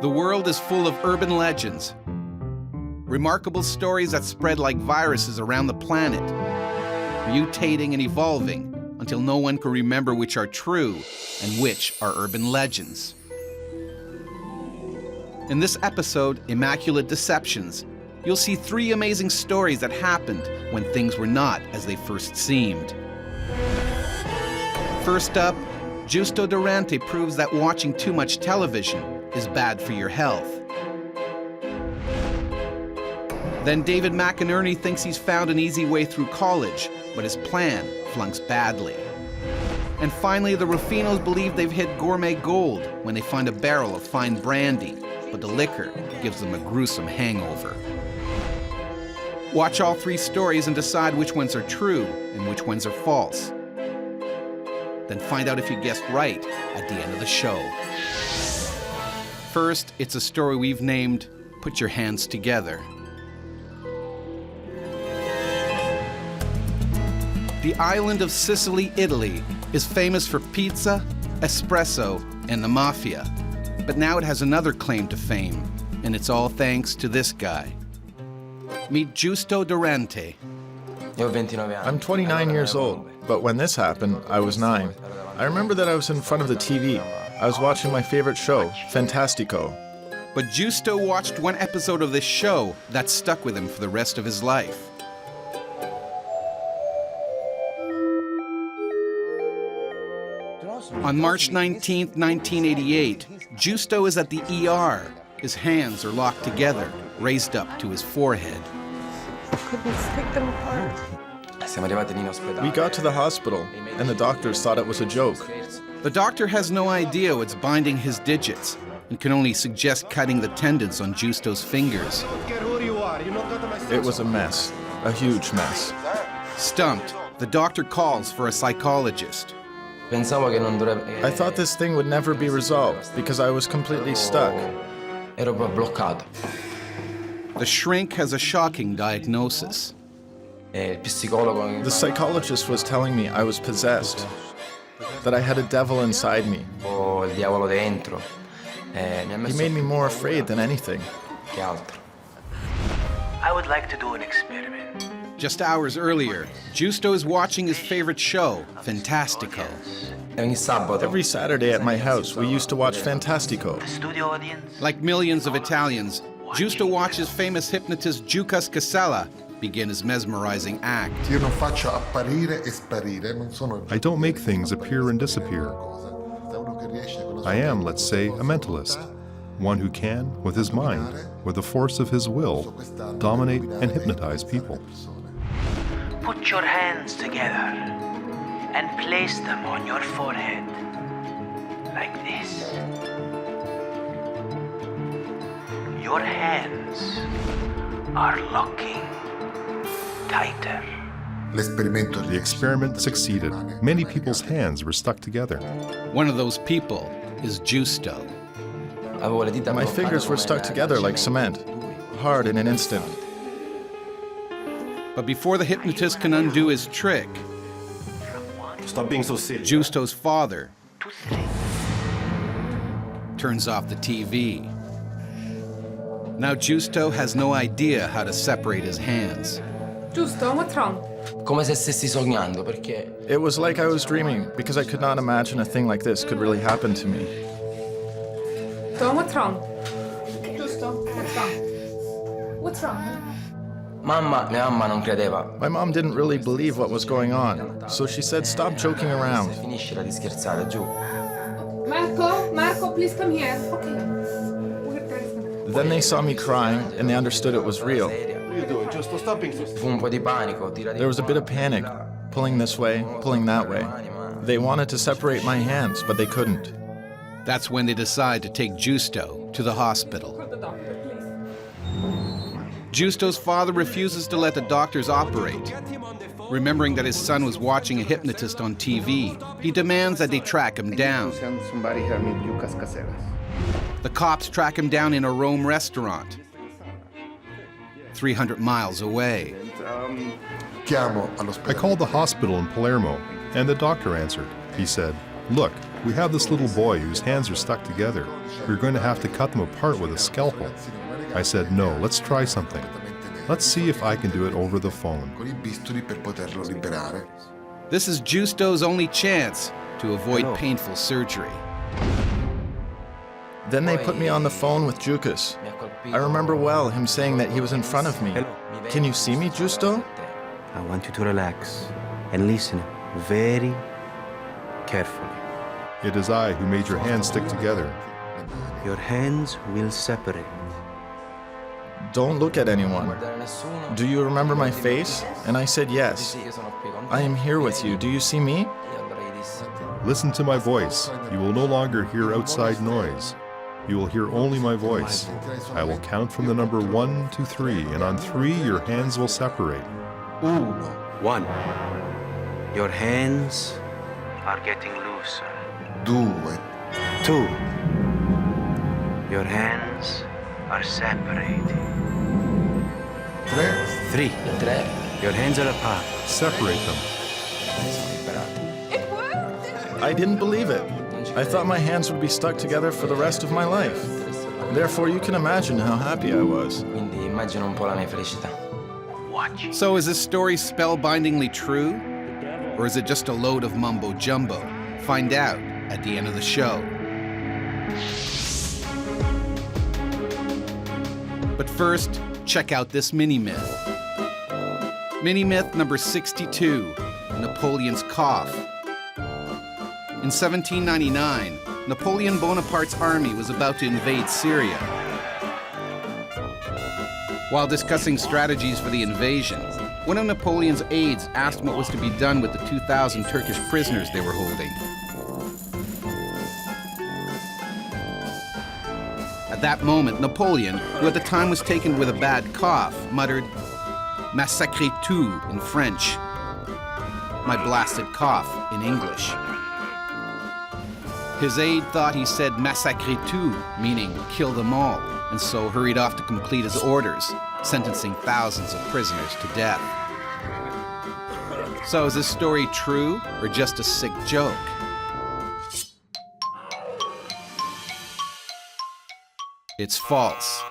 The world is full of urban legends, remarkable stories that spread like viruses around the planet, mutating and evolving until no one can remember which are true and which are urban legends. In this episode, Immaculate Deceptions, you'll see 3 amazing stories that happened when things were not as they first seemed. First up, Juusto Durante proves that watching too much television is bad for your health. Then David MacErnie thinks he's found an easy way through college, but his plan flunks badly. And finally, the Rufinos believe they've hit gourmet gold when they find a barrel of fine brandy, but the liquor gives them a gruesome hangover. Watch all 3 stories and decide which ones are true and which ones are false. Then find out if you guessed right at the end of the show. First, it's a story we've named Put Your Hands Together. The island of Sicily, Italy, is famous for pizza, espresso, and the mafia. But now it has another claim to fame, and it's all thanks to this guy. Meet Juusto Durante. I'm 29 years old, but when this happened, I was 9. I remember that I was in front of the TV. I was watching my favorite show, Fantastico. But Juusto watched one episode of this show that stuck with him for the rest of his life. On March 19, 1988, Juusto is at the ER. His hands are locked together, raised up to his forehead. Couldn't stick them apart. We got to the hospital, and the doctors thought it was a joke. The doctor has no idea what's binding his digits and can only suggest cutting the tendons on Juusto's fingers. It was a mess, a huge mess. Stumped, the doctor calls for a psychologist. I thought this thing would never be resolved because I was completely stuck. The shrink has a shocking diagnosis. The psychologist was telling me I was possessed, that I had a devil inside me. He made me more afraid than anything. I would like to do an experiment. Just hours earlier, Juusto is watching his favorite show, Fantastico. Every Saturday at my house, we used to watch Fantastico. The studio audience? Like millions of Italians, Juusto watches famous hypnotist Juusto begin his mesmerizing act. I don't make things appear and disappear. I am, let's say, a mentalist, one who can, with his mind, with the force of his will, dominate and hypnotize people. Put your hands together and place them on your forehead, like this. Your hands are locking tighter. The experiment succeeded. Many people's hands were stuck together. One of those people is Juusto. My fingers were stuck together like cement, hard in an instant. But before the hypnotist can undo his trick, Stop being so silly. Juusto's father turns off the TV. Now Juusto has no idea how to separate his hands. Juusto, what's wrong? It was like I was dreaming because I could not imagine a thing like this could really happen to me. Juusto, what's wrong? Juusto, what's wrong? What's wrong? My mom didn't really believe what was going on, so she said stop joking around. Marco, please come here. Okay. Then they saw me crying and they understood it was real. What are you doing? Just stop being so silly. There was a bit of panic, pulling this way, pulling that way. They wanted to separate my hands, but they couldn't. That's when they decide to take Juusto to the hospital. Juusto's father refuses to let the doctors operate. Remembering that his son was watching a hypnotist on TV, he demands that they track him down. The cops track him down in a Rome restaurant, 300 miles away. I called the hospital in Palermo, and the doctor answered. He said, "Look, We have this little boy whose hands are stuck together. We're going to have to cut them apart with a scalpel. I said, no, let's try something. Let's see if I can do it over the phone. This is Juusto's only chance to avoid painful surgery. Then they put me on the phone with Juukas. I remember well him saying that he was in front of me. Can you see me, Juusto? I want you to relax and listen very carefully. It is I who made your hands stick together. Your hands will separate. Don't look at anyone. Do you remember my face? And I said yes. I am here with you. Do you see me? Listen to my voice. You will no longer hear outside noise. You will hear only my voice. I will count from the number 1 to 3, and on 3 your hands will separate. 1. Your hands are getting looser. 2. Your hands are separating. 3. Your hands are apart. Separate them. It worked! I didn't believe it. I thought my hands would be stuck together for the rest of my life. Therefore, you can imagine how happy I was. Quindi immagina un po' la mia felicità. Watch. So is this story spellbindingly true? Or is it just a load of mumbo jumbo? Find out at the end of the show. But first, check out this mini-myth. Mini-myth number 62, Napoleon's cough. In 1799, Napoleon Bonaparte's army was about to invade Syria. While discussing strategies for the invasion, one of Napoleon's aides asked him what was to be done with the 2,000 Turkish prisoners they were holding. At that moment, Napoleon, who at the time was taken with a bad cough, muttered, "Massacre tout" in French. My blasted cough in English. His aide thought he said "massacre tout," meaning kill them all, and so hurried off to complete his orders, sentencing thousands of prisoners to death. So is this story true or just a sick joke? It's false.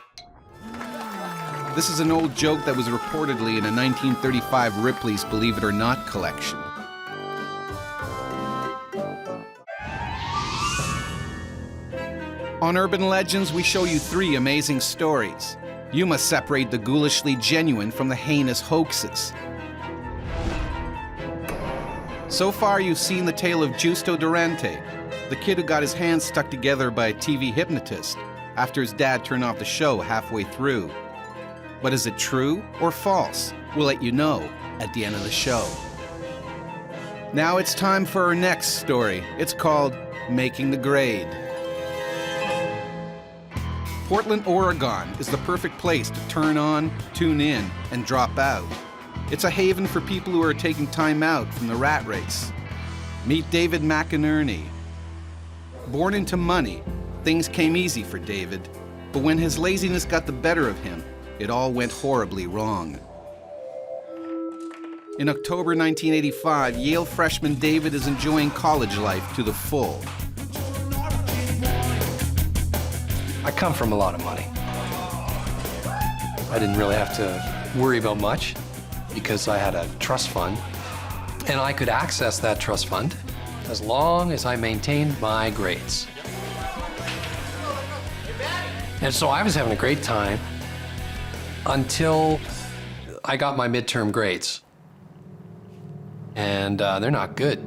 This is an old joke that was reportedly in a 1935 Ripley's Believe It or Not collection. On Urban Legends, we show you 3 amazing stories. You must separate the ghoulishly genuine from the heinous hoaxes. So far, you've seen the tale of Juusto Durante, the kid who got his hands stuck together by a TV hypnotist after his dad turned off the show halfway through. But is it true or false? We'll let you know at the end of the show. Now it's time for our next story. It's called Making the Grade. Portland, Oregon is the perfect place to turn on, tune in, and drop out. It's a haven for people who are taking time out from the rat race. Meet David MacErnie. Born into money, things came easy for David, but when his laziness got the better of him, it all went horribly wrong. In October 1985, Yale freshman David is enjoying college life to the full. I come from a lot of money. I didn't really have to worry about much because I had a trust fund, and I could access that trust fund as long as I maintained my grades. And so I was having a great time until I got my midterm grades. And they're not good.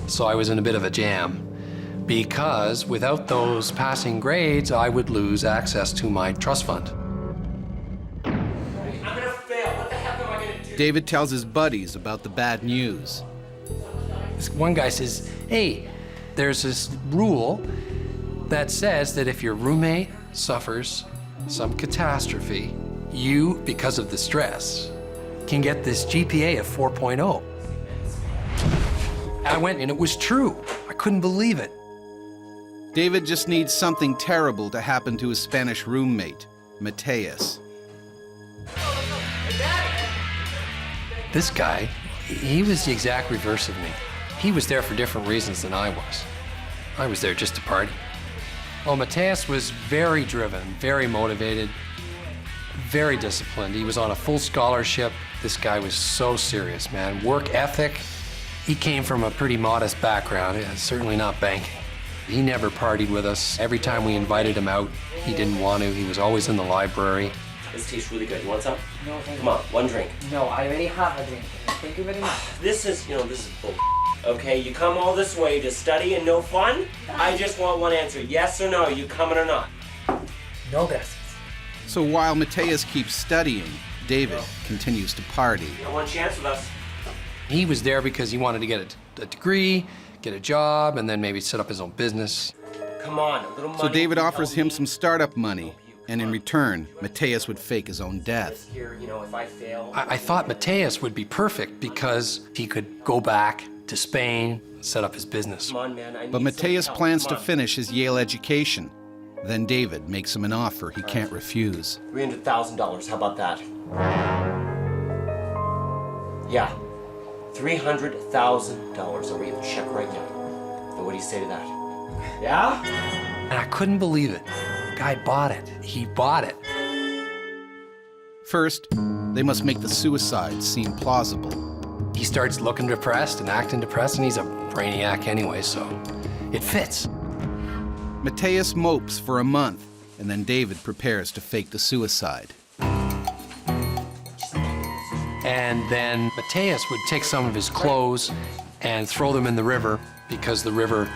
So I was in a bit of a jam, because without those passing grades, I would lose access to my trust fund. I'm gonna fail. What the heck am I gonna do? David tells his buddies about the bad news. This one guy says, hey, there's this rule that says that if your roommate suffers some catastrophe, you, because of the stress, can get this GPA of 4.0. I went, and it was true. I couldn't believe it. David just needs something terrible to happen to his Spanish roommate, Mateus. This guy, he was the exact reverse of me. He was there for different reasons than I was. I was there just to party. Well, Mateus was very driven, very motivated, very disciplined. He was on a full scholarship. This guy was so serious, man. Work ethic. He came from a pretty modest background, certainly not banking. He never partied with us. Every time we invited him out, he didn't want to. He was always in the library. This tastes really good. You want some? No, thank you. Come on, one drink. No, I already have a drink. Thank you very much. This is bull. Okay, you come all this way to study and no fun? I just want one answer, yes or no, you coming or not? No, gracias. So while Mateus keeps studying, David continues to party. You got one chance with us. He was there because he wanted to get a degree, get a job, and then maybe set up his own business. Come on, a little money. So David offers him me. some startup money, and in return, Mateus would fake his own death. Here, if I fail. I thought Mateus would be perfect because he could go back to Spain, set up his business. Come on, man, I need But some Mateus help. plans Come to on. finish his Yale education. Then David makes him an offer he can't refuse. $300,000, how about that? Yeah, $300,000. I'll read the check right now. Now, what do you say to that? Yeah? And I couldn't believe it. The guy bought it. He bought it. First, they must make the suicide seem plausible. He starts looking depressed and acting depressed, and he's a brainiac anyway, so it fits. Mateus mopes for a month, and then David prepares to fake the suicide. And then Mateus would take some of his clothes and throw them in the river because the river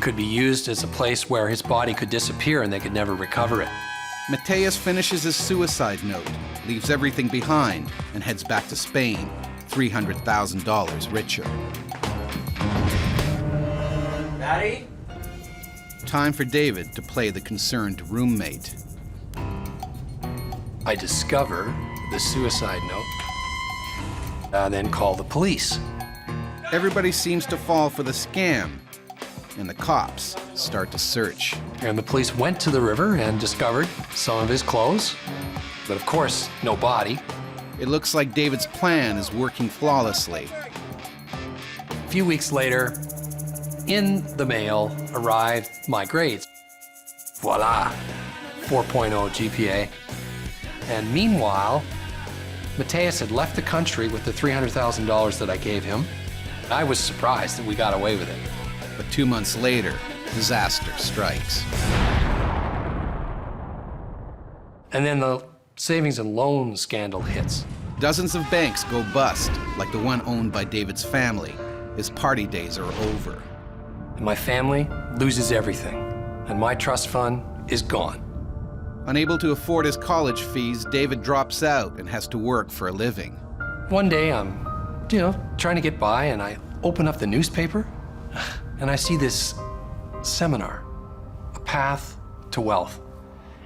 could be used as a place where his body could disappear and they could never recover it. Mateus finishes his suicide note, leaves everything behind, and heads back to Spain, $300,000 richer. Daddy? Time for David to play the concerned roommate. I discover the suicide note, then call the police. Everybody seems to fall for the scam, and the cops start to search. And the police went to the river and discovered some of his clothes, but of course, no body. It looks like David's plan is working flawlessly. A few weeks later, in the mail arrived my grades. Voila, 4.0 GPA. And meanwhile, Mateus had left the country with the $300,000 that I gave him. I was surprised that we got away with it. But 2 months later, disaster strikes. And then the savings and loan scandal hits. Dozens of banks go bust, like the one owned by David's family. His party days are over. And my family loses everything. And my trust fund is gone. Unable to afford his college fees, David drops out and has to work for a living. One day I'm, trying to get by, and I open up the newspaper, and I see this seminar, A Path to Wealth.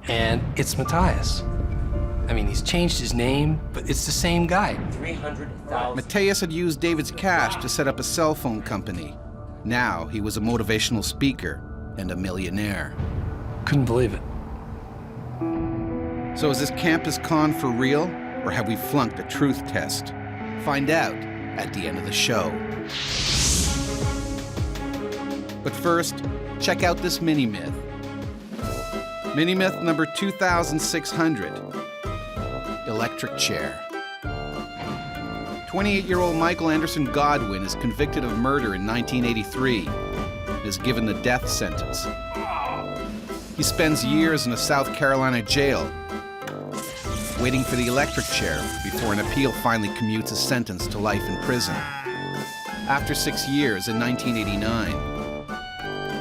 And it's Mateus. I mean, he's changed his name, but it's the same guy. $300,000. Mateus had used David's cash to set up a cell phone company. Now he was a motivational speaker and a millionaire. Couldn't believe it. So is this campus con for real, or have we flunked the truth test? Find out at the end of the show. But first, check out this mini-myth. Mini-myth number 2600, electric chair. 28-year-old Michael Anderson Godwin is convicted of murder in 1983 and is given the death sentence. He spends years in a South Carolina jail, waiting for the electric chair before an appeal finally commutes his sentence to life in prison. After 6 years, in 1989,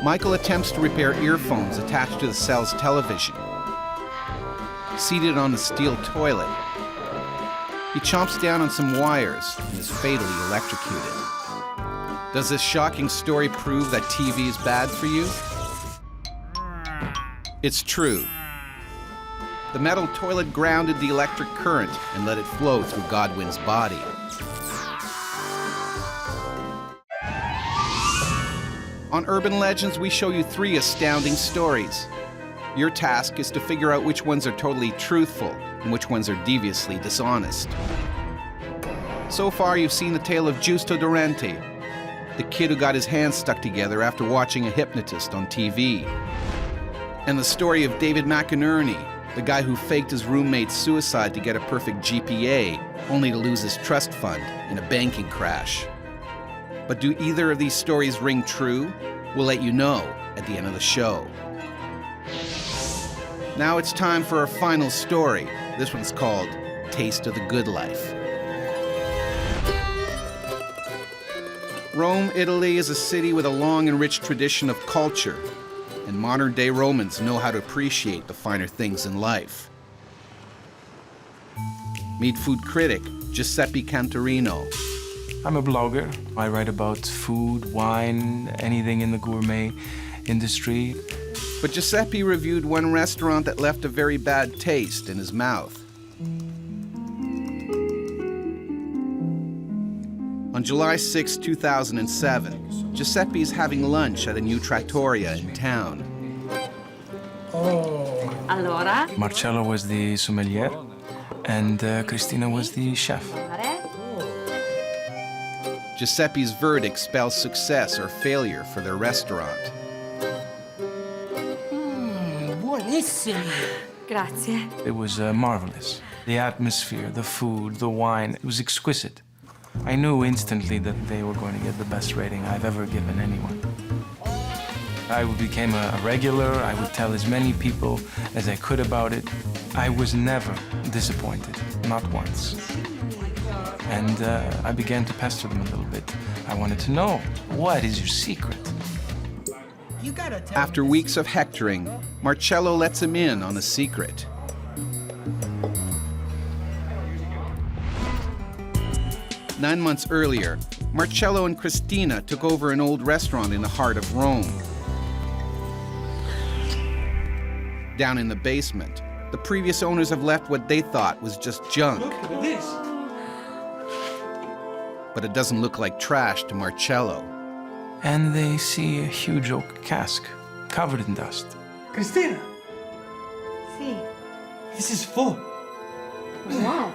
Michael attempts to repair earphones attached to the cell's television. Seated on a steel toilet, he chomps down on some wires and is fatally electrocuted. Does this shocking story prove that TV is bad for you? It's true. The metal toilet grounded the electric current and let it flow through Godwin's body. On Urban Legends, we show you 3 astounding stories. Your task is to figure out which ones are totally truthful and which ones are deviously dishonest. So far, you've seen the tale of Juusto Durante, the kid who got his hands stuck together after watching a hypnotist on TV. And the story of David MacErnie, the guy who faked his roommate's suicide to get a perfect GPA, only to lose his trust fund in a banking crash. But do either of these stories ring true? We'll let you know at the end of the show. Now it's time for our final story. This one's called Taste of the Good Life. Rome, Italy is a city with a long and rich tradition of culture, and modern-day Romans know how to appreciate the finer things in life. Meet food critic Giuseppe Canterino. I'm a blogger. I write about food, wine, anything in the gourmet industry. But Giuseppe reviewed one restaurant that left a very bad taste in his mouth. On July 6, 2007, Giuseppe is having lunch at a new trattoria in town. Allora? Marcello was the sommelier, and Cristina was the chef. Giuseppe's verdict spells success or failure for their restaurant. Buonissimo. Grazie. It was marvelous. The atmosphere, the food, the wine, it was exquisite. I knew instantly that they were going to get the best rating I've ever given anyone. I became a regular. I would tell as many people as I could about it. I was never disappointed, not once. And I began to pester them a little bit. I wanted to know, what is your secret? After weeks of hectoring, Marcello lets him in on a secret. Nine months earlier, Marcello and Cristina took over an old restaurant in the heart of Rome. Down in the basement, the previous owners have left what they thought was just junk. Look at this. But it doesn't look like trash to Marcello. And they see a huge oak cask covered in dust. Cristina, Sì. this is full. What?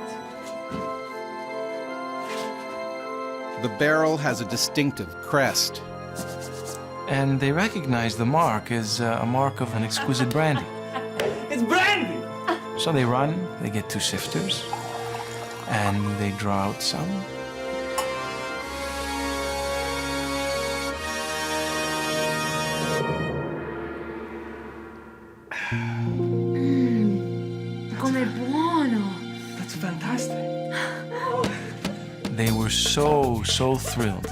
The barrel has a distinctive crest. And they recognize the mark as a mark of an exquisite brandy. It's brandy. So they run, they get two sifters, and they draw out some. Com'è buono. That's fantastic. They were so thrilled.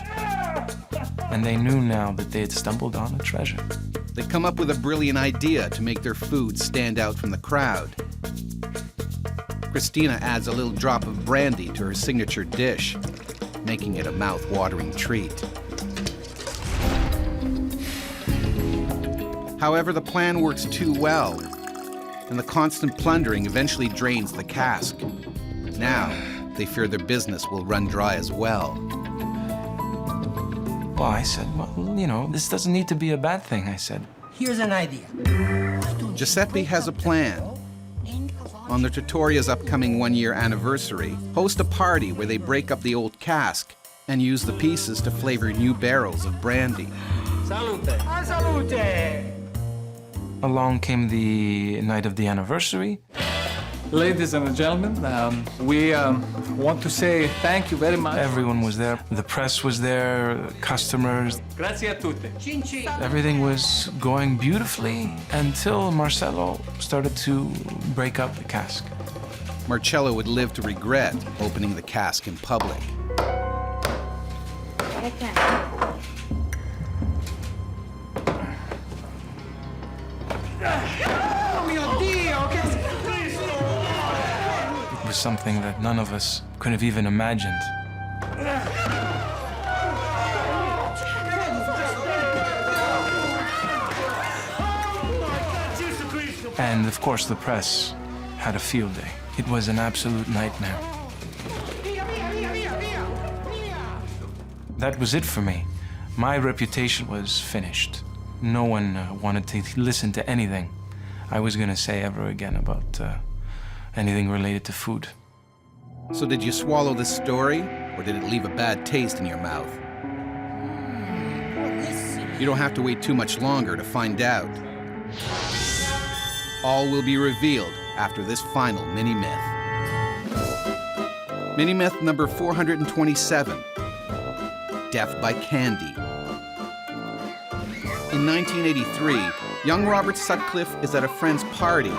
And they knew now that they had stumbled on a treasure. They come up with a brilliant idea to make their food stand out from the crowd. Cristina adds a little drop of brandy to her signature dish, making it a mouth-watering treat. However, the plan works too well, and the constant plundering eventually drains the cask. Now, they fear their business will run dry as well. Well, I said, well, you know, this doesn't need to be a bad thing, I said. Here's an idea. Giuseppe has a plan. On the trattoria's upcoming one-year anniversary, host a party where they break up the old cask and use the pieces to flavor new barrels of brandy. Salute. Salute. Along came the night of the anniversary. Ladies and gentlemen, we want to say thank you very much. Everyone was there. The press was there, customers. Grazie a tutti. Everything was going beautifully until Marcello started to break up the cask. Marcello would live to regret opening the cask in public. It was something that none of us could have even imagined. And of course, the press had a field day. It was an absolute nightmare. That was it for me. My reputation was finished. No one wanted to listen to anything I was going to say ever again about anything related to food. So did you swallow this story, or did it leave a bad taste in your mouth? You don't have to wait too much longer to find out. All will be revealed after this final mini-myth. Mini-myth number 427, Death by Candy. In 1983, young Robert Sutcliffe is at a friend's party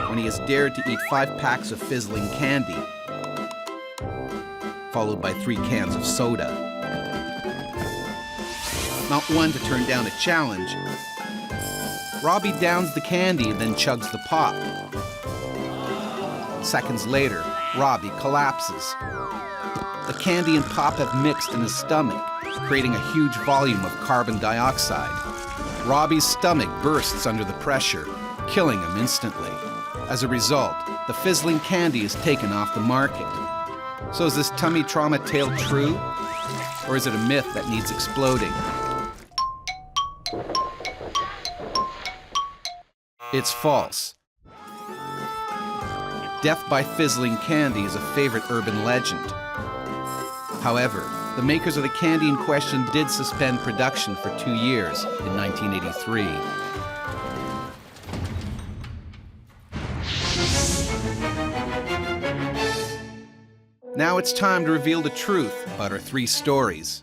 when he is dared to eat 5 packs of fizzling candy, followed by 3 cans of soda. Not one to turn down a challenge, Robbie downs the candy and then chugs the pop. Seconds later, Robbie collapses. The candy and pop have mixed in his stomach, creating a huge volume of carbon dioxide. Robbie's stomach bursts under the pressure, killing him instantly. As a result, the fizzling candy is taken off the market. So is this tummy trauma tale true? Or is it a myth that needs exploding? It's false. Death by fizzling candy is a favorite urban legend. However, the makers of the candy in question did suspend production for 2 years in 1983. Now it's time to reveal the truth about our 3 stories.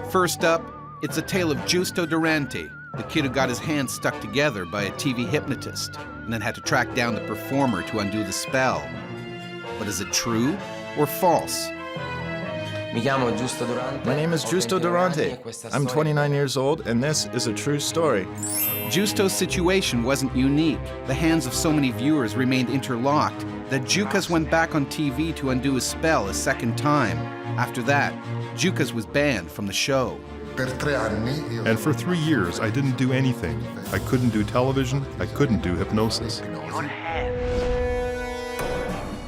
First up, it's a tale of Juusto Durante, the kid who got his hands stuck together by a TV hypnotist and then had to track down the performer to undo the spell. But is it true or false? My name is Juusto Durante. I'm 29 years old, and this is a true story. Juusto's situation wasn't unique. The hands of so many viewers remained interlocked that Juukas went back on TV to undo his spell a second time. After that, Juukas was banned from the show. And for 3 years, I didn't do anything. I couldn't do television, I couldn't do hypnosis.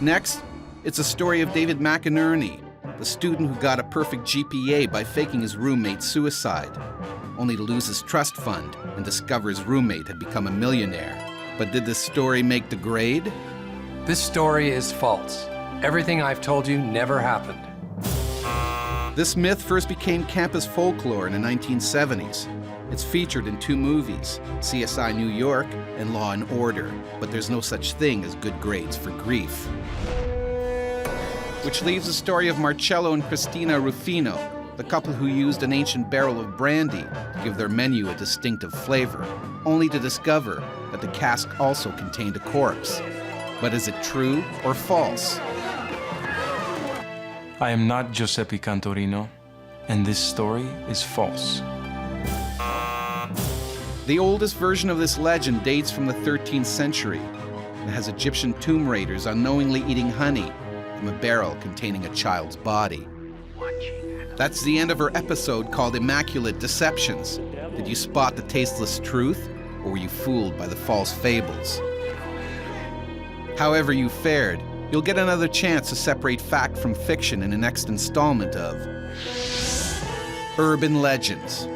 Next, it's a story of David MacErnie, the student who got a perfect GPA by faking his roommate's suicide, only to lose his trust fund and discover his roommate had become a millionaire. But did this story make the grade? This story is false. Everything I've told you never happened. This myth first became campus folklore in the 1970s. It's featured in 2 movies, CSI New York and Law and Order, but there's no such thing as good grades for grief. Which leaves the story of Marcello and Christina Rufino, the couple who used an ancient barrel of brandy to give their menu a distinctive flavor, only to discover that the cask also contained a corpse. But is it true or false? I am not Giuseppe Canterino, and this story is false. The oldest version of this legend dates from the 13th century. It has Egyptian tomb raiders unknowingly eating honey from a barrel containing a child's body. That's the end of our episode called Immaculate Deceptions. Did you spot the tasteless truth, or were you fooled by the false fables? However you fared, you'll get another chance to separate fact from fiction in the next installment of Urban Legends.